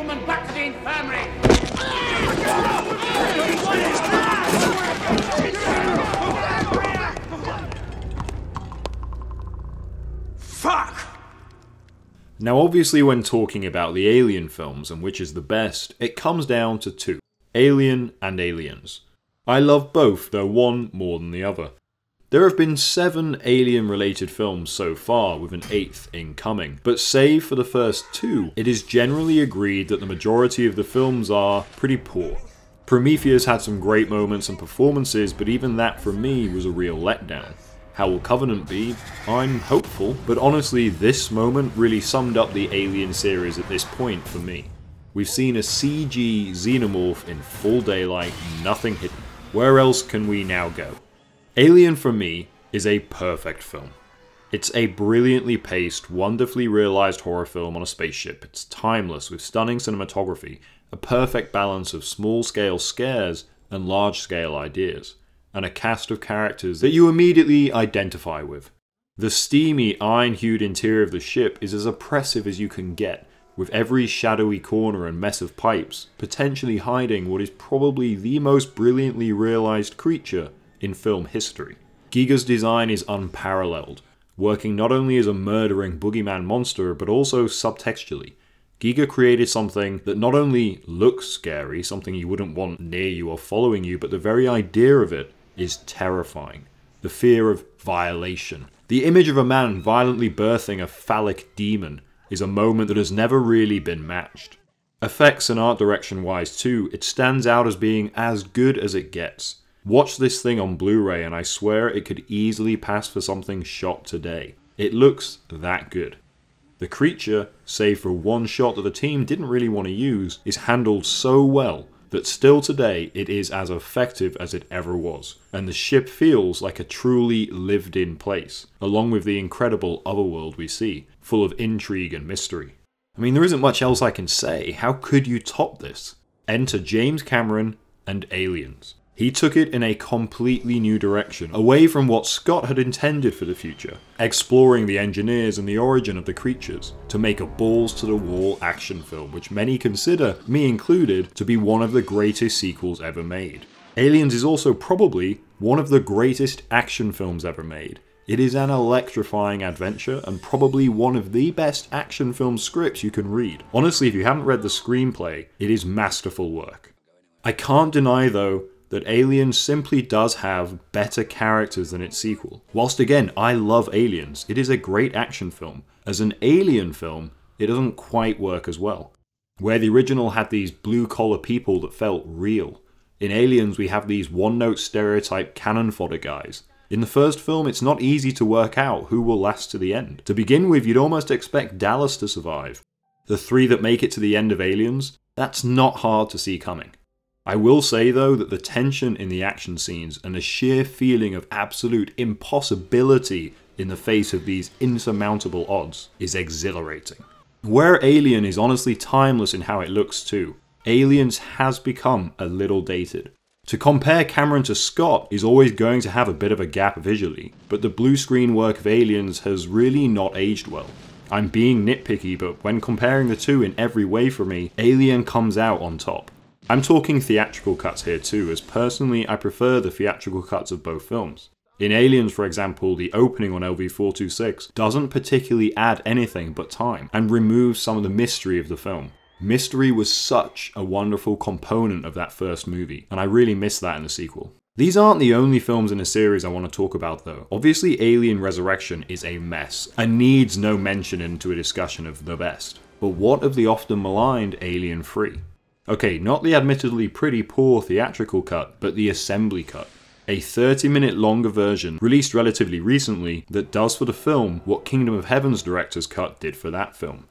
woman back to the infirmary! Fuck! Now obviously when talking about the Alien films and which is the best, it comes down to two. Alien and Aliens. I love both, though one more than the other. There have been 7 Alien-related films so far, with an 8th incoming, but save for the first 2, it is generally agreed that the majority of the films are pretty poor. Prometheus had some great moments and performances, but even that for me was a real letdown. How will Covenant be? I'm hopeful, but honestly this moment really summed up the Alien series at this point for me. We've seen a CG xenomorph in full daylight, nothing hidden. Where else can we now go? Alien for me is a perfect film. It's a brilliantly paced, wonderfully realised horror film on a spaceship. It's timeless with stunning cinematography, a perfect balance of small-scale scares and large-scale ideas, and a cast of characters that you immediately identify with. The steamy, iron-hued interior of the ship is as oppressive as you can get, with every shadowy corner and mess of pipes potentially hiding what is probably the most brilliantly realised creature in film history. Giga's design is unparalleled, working not only as a murdering boogeyman monster but also subtextually. Giga created something that not only looks scary, something you wouldn't want near you or following you, but the very idea of it is terrifying. The fear of violation. The image of a man violently birthing a phallic demon is a moment that has never really been matched. Effects and art direction wise too, it stands out as being as good as it gets. Watch this thing on Blu-ray and I swear it could easily pass for something shot today. It looks that good. The creature, save for one shot that the team didn't really want to use, is handled so well that still today it is as effective as it ever was, and the ship feels like a truly lived-in place, along with the incredible otherworld we see, full of intrigue and mystery. I mean, there isn't much else I can say. How could you top this? Enter James Cameron and Aliens. He took it in a completely new direction, away from what Scott had intended for the future, exploring the engineers and the origin of the creatures, to make a balls-to-the-wall action film which many consider, me included, to be one of the greatest sequels ever made. Aliens is also probably one of the greatest action films ever made. It is an electrifying adventure and probably one of the best action film scripts you can read. Honestly, if you haven't read the screenplay, it is masterful work. I can't deny though that Aliens simply does have better characters than its sequel. Whilst again, I love Aliens, it is a great action film. As an Alien film, it doesn't quite work as well. Where the original had these blue-collar people that felt real, in Aliens we have these one-note stereotype cannon fodder guys. In the first film, it's not easy to work out who will last to the end. To begin with, you'd almost expect Dallas to survive. The 3 that make it to the end of Aliens, that's not hard to see coming. I will say though that the tension in the action scenes and the sheer feeling of absolute impossibility in the face of these insurmountable odds is exhilarating. Where Alien is honestly timeless in how it looks too, Aliens has become a little dated. To compare Cameron to Scott is always going to have a bit of a gap visually, but the blue screen work of Aliens has really not aged well. I'm being nitpicky, but when comparing the two in every way for me, Alien comes out on top. I'm talking theatrical cuts here too, as personally I prefer the theatrical cuts of both films. In Aliens, for example, the opening on LV-426 doesn't particularly add anything but time, and removes some of the mystery of the film. Mystery was such a wonderful component of that first movie, and I really miss that in the sequel. These aren't the only films in the series I want to talk about though. Obviously Alien Resurrection is a mess, and needs no mention into a discussion of the best. But what of the often maligned Alien 3? Okay, not the admittedly pretty poor theatrical cut, but the assembly cut. A 30-minute longer version, released relatively recently, that does for the film what Kingdom of Heaven's director's cut did for that film.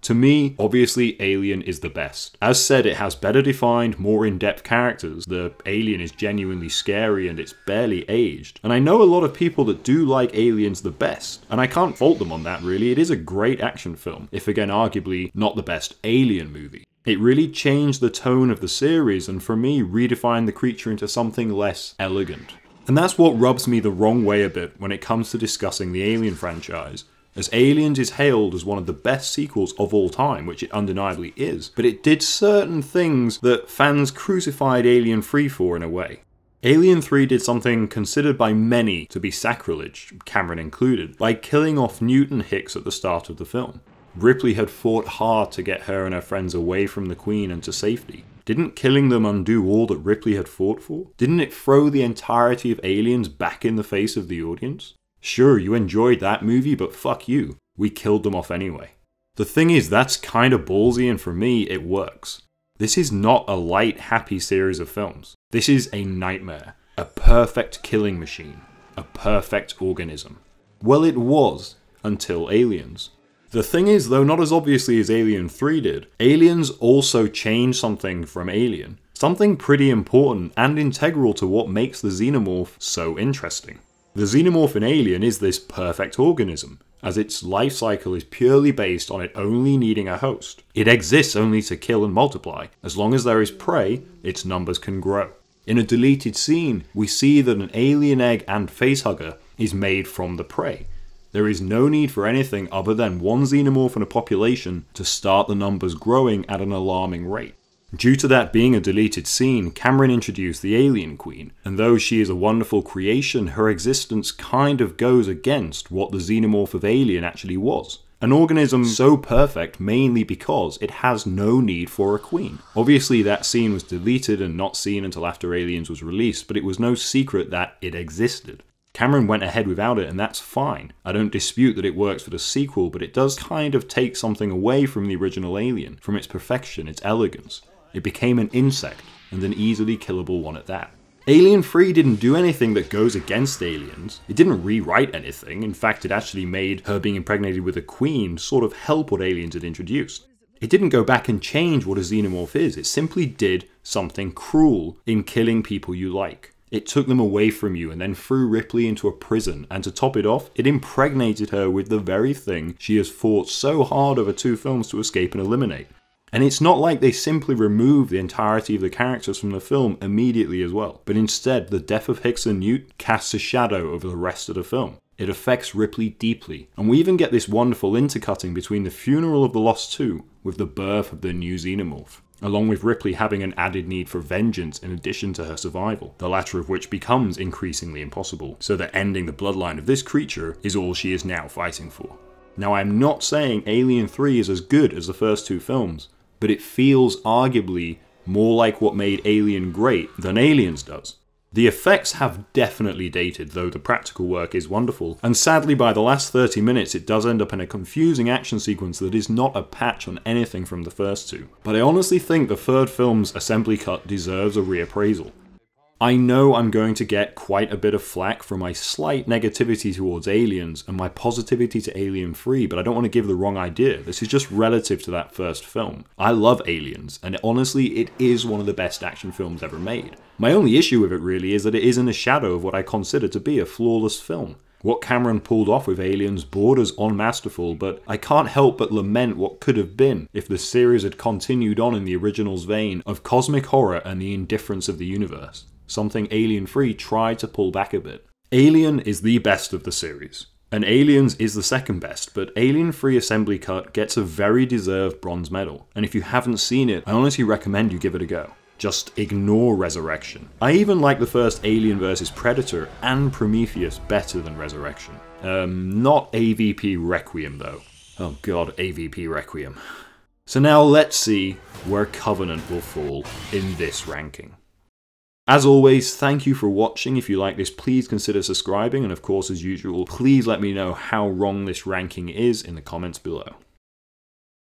To me, obviously Alien is the best. As said, it has better defined, more in-depth characters, the alien is genuinely scary and it's barely aged. And I know a lot of people that do like Aliens the best, and I can't fault them on that really. It is a great action film, if again arguably not the best Alien movie. It really changed the tone of the series and for me redefined the creature into something less elegant. And that's what rubs me the wrong way a bit when it comes to discussing the Alien franchise. as Aliens is hailed as one of the best sequels of all time, which it undeniably is, but it did certain things that fans crucified Alien 3 for in a way. Alien 3 did something considered by many to be sacrilege, Cameron included, by killing off Newt and Hicks at the start of the film. Ripley had fought hard to get her and her friends away from the Queen and to safety. Didn't killing them undo all that Ripley had fought for? Didn't it throw the entirety of Aliens back in the face of the audience? Sure, you enjoyed that movie, but fuck you. We killed them off anyway. The thing is, that's kinda ballsy, and for me, it works. This is not a light, happy series of films. This is a nightmare. A perfect killing machine. A perfect organism. Well, it was, until Aliens. The thing is, though not as obviously as Alien 3 did, Aliens also changed something from Alien. Something pretty important and integral to what makes the xenomorph so interesting. The xenomorph in Alien is this perfect organism, as its life cycle is purely based on it only needing a host. It exists only to kill and multiply. As long as there is prey, its numbers can grow. In a deleted scene, we see that an alien egg and facehugger is made from the prey. There is no need for anything other than one xenomorph in a population to start the numbers growing at an alarming rate. Due to that being a deleted scene, Cameron introduced the Alien Queen, and though she is a wonderful creation, her existence kind of goes against what the xenomorph of Alien actually was. An organism so perfect mainly because it has no need for a queen. Obviously that scene was deleted and not seen until after Aliens was released, but it was no secret that it existed. Cameron went ahead without it, and that's fine. I don't dispute that it works for the sequel, but it does kind of take something away from the original Alien, from its perfection, its elegance. It became an insect, and an easily killable one at that. Alien 3 didn't do anything that goes against Aliens. It didn't rewrite anything. In fact, it actually made her being impregnated with a queen sort of help what Aliens had introduced. It didn't go back and change what a xenomorph is. It simply did something cruel in killing people you like. It took them away from you and then threw Ripley into a prison, and to top it off, it impregnated her with the very thing she has fought so hard over 2 films to escape and eliminate. And it's not like they simply remove the entirety of the characters from the film immediately as well, but instead the death of Hicks and Newt casts a shadow over the rest of the film. It affects Ripley deeply, and we even get this wonderful intercutting between the funeral of the Lost 2 with the birth of the new xenomorph, along with Ripley having an added need for vengeance in addition to her survival, the latter of which becomes increasingly impossible, so that ending the bloodline of this creature is all she is now fighting for. Now, I'm not saying Alien 3 is as good as the first 2 films, but it feels arguably more like what made Alien great than Aliens does. The effects have definitely dated, though the practical work is wonderful, and sadly by the last 30 minutes it does end up in a confusing action sequence that is not a patch on anything from the first 2. But I honestly think the third film's assembly cut deserves a reappraisal. I know I'm going to get quite a bit of flack for my slight negativity towards Aliens and my positivity to Alien 3, but I don't want to give the wrong idea. This is just relative to that first film. I love Aliens, and honestly, it is one of the best action films ever made. My only issue with it really is that it is in the shadow of what I consider to be a flawless film. What Cameron pulled off with Aliens borders on masterful, but I can't help but lament what could have been if the series had continued on in the original's vein of cosmic horror and the indifference of the universe. Something Alien 3 tried to pull back a bit. Alien is the best of the series, and Aliens is the second best, but Alien 3 Assembly Cut gets a very deserved bronze medal, and if you haven't seen it, I honestly recommend you give it a go. Just ignore Resurrection. I even like the first Alien vs Predator and Prometheus better than Resurrection. Not AVP Requiem though. Oh god, AVP Requiem. So now let's see where Covenant will fall in this ranking. As always, thank you for watching. If you like this, please consider subscribing, and of course, as usual, please let me know how wrong this ranking is in the comments below.